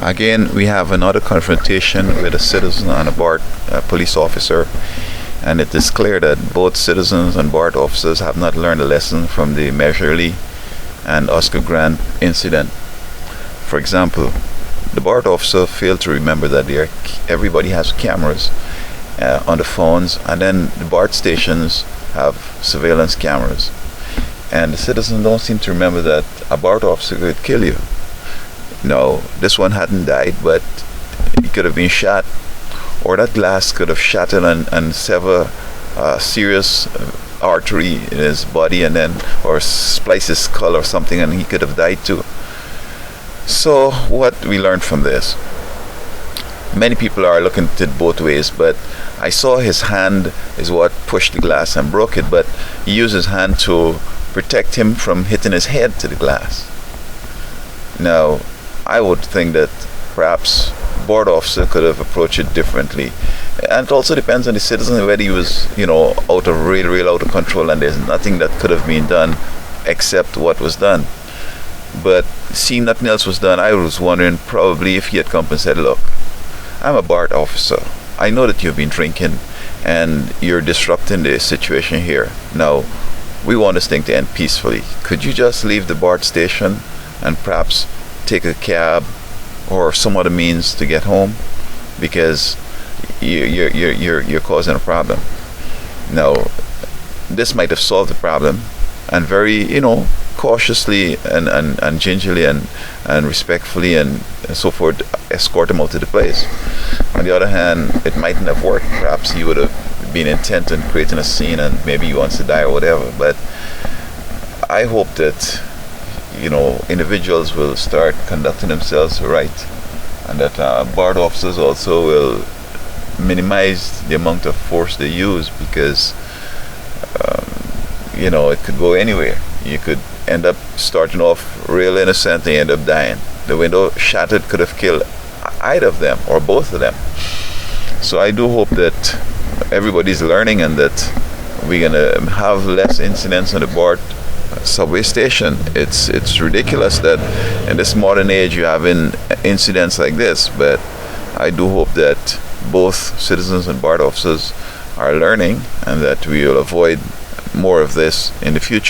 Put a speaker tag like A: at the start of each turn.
A: Again, we have another confrontation with a citizen and a BART police officer, and it is clear that both citizens and BART officers have not learned a lesson from the Measure Lee and Oscar Grant incident. For example, the BART officer failed to remember that everybody has cameras on the phones, and then the BART stations have surveillance cameras. And the citizens don't seem to remember that a BART officer could kill you. No, this one hadn't died, but he could have been shot, or that glass could have shattered and sever a serious artery in his body, and then or splice his skull or something, and he could have died too. So what we learned from this? Many people are looking at it both ways, but I saw his hand is what pushed the glass and broke it, but he used his hand to protect him from hitting his head to the glass. Now, I would think that perhaps BART officer could have approached it differently. And it also depends on the citizen, whether he was, out of real out of control, and there's nothing that could have been done except what was done. But seeing nothing else was done, I was wondering probably if he had come and said, look, I'm a BART officer. I know that you've been drinking and you're disrupting the situation here. Now, we want this thing to end peacefully. Could you just leave the BART station and perhaps take a cab or some other means to get home, because you're causing a problem. Now, this might have solved the problem, and very cautiously and gingerly and respectfully and so forth escort him out to the place. On the other hand, it mightn't have worked. Perhaps he would have been intent on creating a scene, and maybe he wants to die or whatever. But I hope that individuals will start conducting themselves right, and that BART officers also will minimize the amount of force they use, because it could go anywhere. You could end up starting off real innocent and end up dying. The window shattered could have killed either of them or both of them. So I do hope that everybody's learning, and that we're gonna have less incidents on the BART subway station. It's ridiculous that in this modern age you're having incidents like this, but I do hope that both citizens and BART officers are learning, and that we will avoid more of this in the future.